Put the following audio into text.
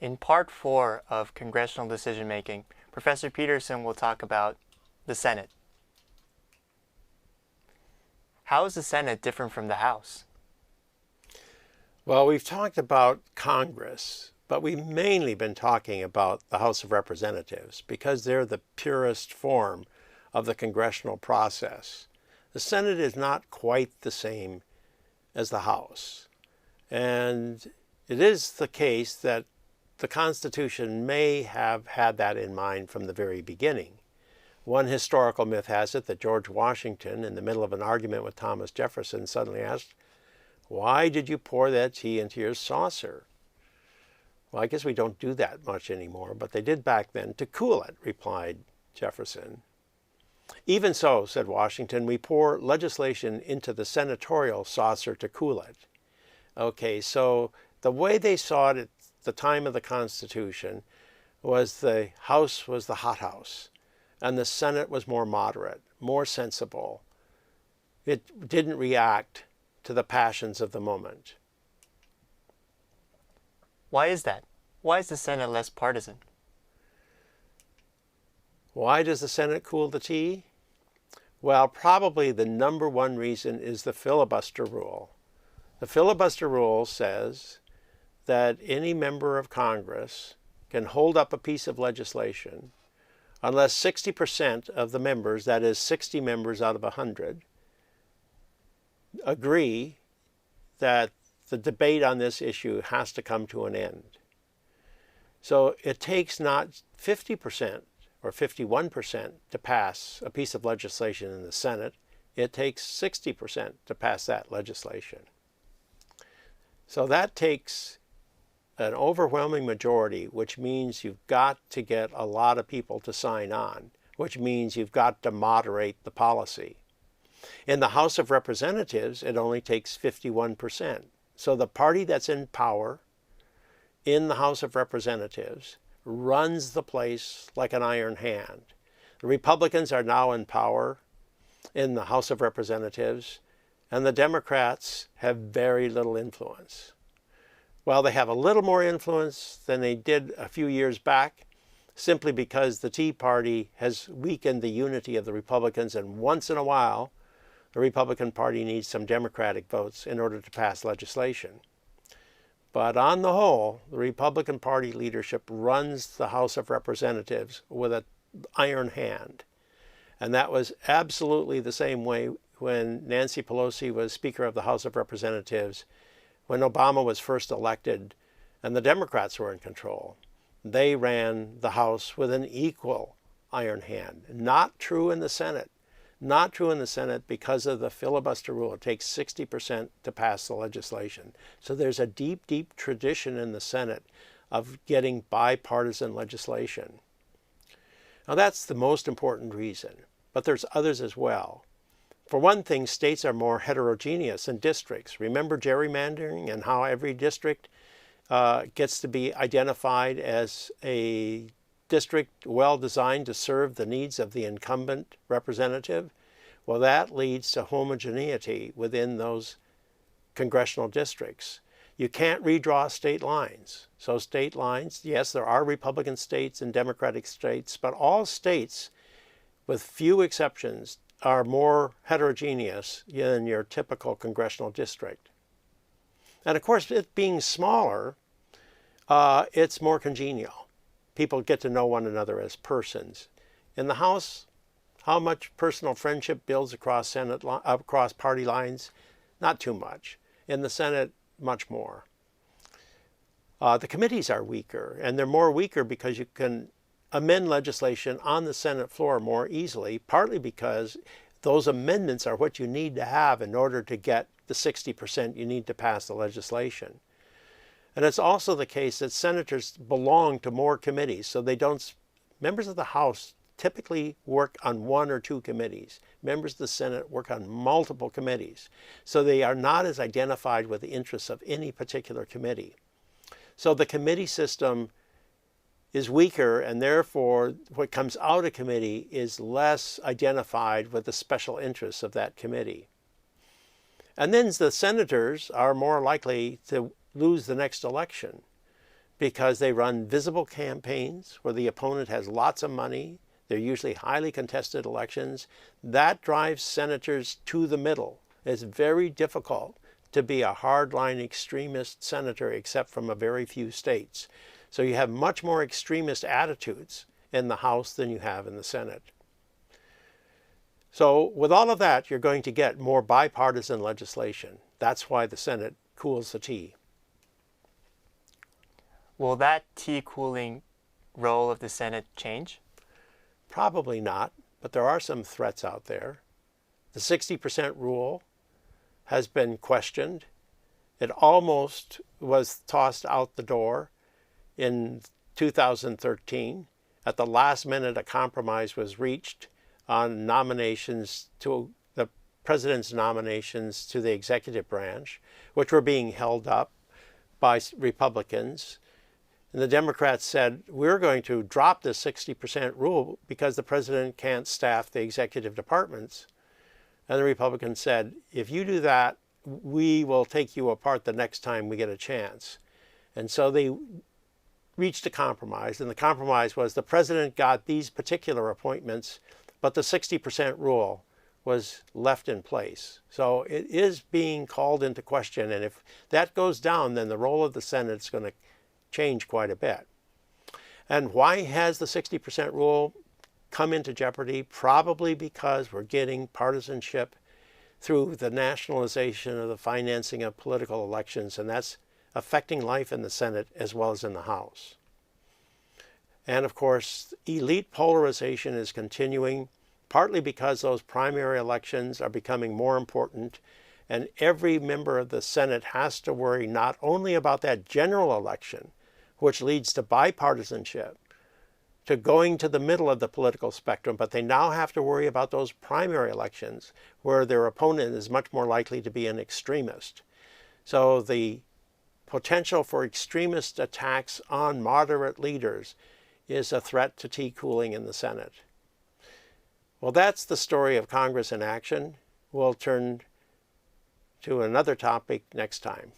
In part 4 of Congressional Decision Making, Professor Peterson will talk about the Senate. How is the Senate different from the House? Well, we've talked about Congress, but we've mainly been talking about the House of Representatives because they're the purest form of the congressional process. The Senate is not quite the same as the House. And it is the case that the Constitution may have had that in mind from the very beginning. One historical myth has it that George Washington, in the middle of an argument with Thomas Jefferson, suddenly asked, "Why did you pour that tea into your saucer?" "Well, I guess we don't do that much anymore, but they did back then to cool it," replied Jefferson. "Even so," said Washington, "we pour legislation into the senatorial saucer to cool it." Okay, so the way they saw it at the time of the Constitution was the House was the hothouse, and the Senate was more moderate, more sensible. It didn't react to the passions of the moment. Why is that? Why is the Senate less partisan? Why does the Senate cool the tea? Well, probably the number one reason is the filibuster rule. The filibuster rule says that any member of Congress can hold up a piece of legislation unless 60% of the members, that is 60 members out of 100, agree that the debate on this issue has to come to an end. So it takes not 50% or 51% to pass a piece of legislation in the Senate. It takes 60% to pass that legislation. So that takes an overwhelming majority, which means you've got to get a lot of people to sign on, which means you've got to moderate the policy. In the House of Representatives, it only takes 51%. So the party that's in power in the House of Representatives runs the place like an iron hand. The Republicans are now in power in the House of Representatives, and the Democrats have very little influence. Well, they have a little more influence than they did a few years back, simply because the Tea Party has weakened the unity of the Republicans, and once in a while, the Republican Party needs some Democratic votes in order to pass legislation. But on the whole, the Republican Party leadership runs the House of Representatives with an iron hand. And that was absolutely the same way when Nancy Pelosi was Speaker of the House of Representatives, when Obama was first elected and the Democrats were in control. They ran the House with an equal iron hand. Not true in the Senate. Not true in the Senate because of the filibuster rule. It takes 60% to pass the legislation. So there's a deep, deep tradition in the Senate of getting bipartisan legislation. Now that's the most important reason, but there's others as well. For one thing, states are more heterogeneous than districts. Remember gerrymandering and how every district gets to be identified as a district well designed to serve the needs of the incumbent representative? Well, that leads to homogeneity within those congressional districts. You can't redraw state lines. So state lines, yes, there are Republican states and Democratic states, but all states, with few exceptions, are more heterogeneous than your typical congressional district. And of course, it being smaller, it's more congenial. People get to know one another as persons. In the House, how much personal friendship builds across party lines? Not too much. In the Senate, much more. The committees are weaker, and they're more weaker because you can amend legislation on the Senate floor more easily, partly because those amendments are what you need to have in order to get the 60% you need to pass the legislation. And it's also the case that senators belong to more committees, so members of the House typically work on one or two committees. Members of the Senate work on multiple committees, so they are not as identified with the interests of any particular committee. So the committee system is weaker, and therefore what comes out of committee is less identified with the special interests of that committee. And then the senators are more likely to lose the next election because they run visible campaigns where the opponent has lots of money. They're usually highly contested elections. That drives senators to the middle. It's very difficult to be a hardline extremist senator except from a very few states. So you have much more extremist attitudes in the House than you have in the Senate. So with all of that, you're going to get more bipartisan legislation. That's why the Senate cools the tea. Will that tea cooling role of the Senate change? Probably not, but there are some threats out there. The 60% rule has been questioned. It almost was tossed out the door in 2013. At the last minute, a compromise was reached on nominations to the president's nominations to the executive branch, which were being held up by Republicans. And the Democrats said, we're going to drop this 60% rule because the president can't staff the executive departments. And the Republicans said, if you do that, we will take you apart the next time we get a chance. And so they reached a compromise, and the compromise was the president got these particular appointments, but the 60% rule was left in place. So it is being called into question, and if that goes down, then the role of the Senate is going to change quite a bit. And why has the 60% rule come into jeopardy? Probably because we're getting partisanship through the nationalization of the financing of political elections, and that's affecting life in the Senate as well as in the House. And of course, elite polarization is continuing, partly because those primary elections are becoming more important, and every member of the Senate has to worry not only about that general election, which leads to bipartisanship, to going to the middle of the political spectrum, but they now have to worry about those primary elections where their opponent is much more likely to be an extremist. So the potential for extremist attacks on moderate leaders is a threat to tea cooling in the Senate. Well, that's the story of Congress in action. We'll turn to another topic next time.